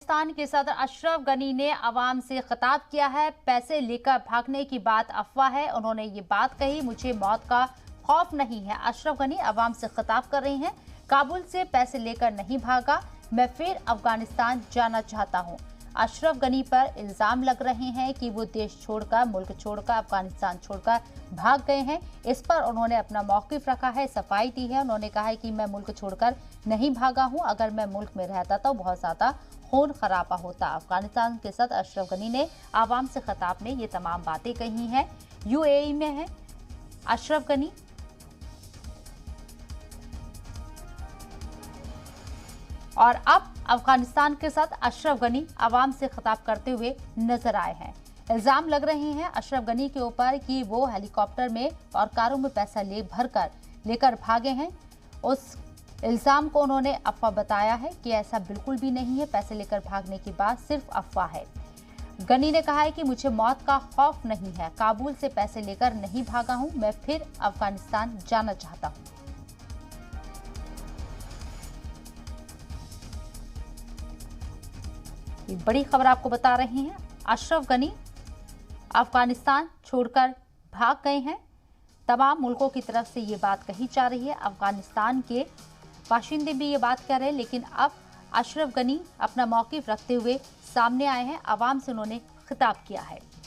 अफगानिस्तान के सदर अशरफ गनी ने अवाम से खिताब किया है। पैसे लेकर भागने की बात अफवाह है। उन्होंने ये बात कही, मुझे मौत का खौफ नहीं है। अशरफ गनी अवाम से खिताब कर रही हैं। काबुल से पैसे लेकर नहीं भागा, मैं फिर अफगानिस्तान जाना चाहता हूं। अशरफ गनी पर इल्जाम लग रहे हैं कि वो देश छोड़कर, मुल्क छोड़कर, अफगानिस्तान छोड़कर भाग गए हैं। इस पर उन्होंने अपना मौकिफ रखा है, सफाई दी है। उन्होंने कहा है कि मैं मुल्क छोड़कर नहीं भागा हूं, अगर मैं मुल्क में रहता तो बहुत ज्यादा खून खराबा होता। अफगानिस्तान के साथ अशरफ गनी ने आवाम से खिताब में ये तमाम बातें कही हैं। यूएई में है अशरफ गनी। और अब अफगानिस्तान के साथ अशरफ गनी आवाम से खिताब करते हुए नजर आए हैं। इल्जाम लग रहे हैं अशरफ गनी के ऊपर कि वो हेलीकॉप्टर में और कारों में पैसा लेकर भागे हैं। उस इल्जाम को उन्होंने अफवाह बताया है कि ऐसा बिल्कुल भी नहीं है। पैसे लेकर भागने की बात सिर्फ अफवाह है। गनी ने कहा है कि मुझे मौत का खौफ नहीं है, काबुल से पैसे लेकर नहीं भागा हूं, मैं फिर अफगानिस्तान जाना चाहता हूं। एक बड़ी खबर आपको बता रहे हैं, अशरफ गनी अफगानिस्तान छोड़कर भाग गए हैं। तमाम मुल्कों की तरफ से ये बात कही जा रही है। अफगानिस्तान के बाशिंदे भी ये बात कह रहे हैं, लेकिन अब अशरफ गनी अपना मौकिफ रखते हुए सामने आए हैं। आवाम से उन्होंने खिताब किया है।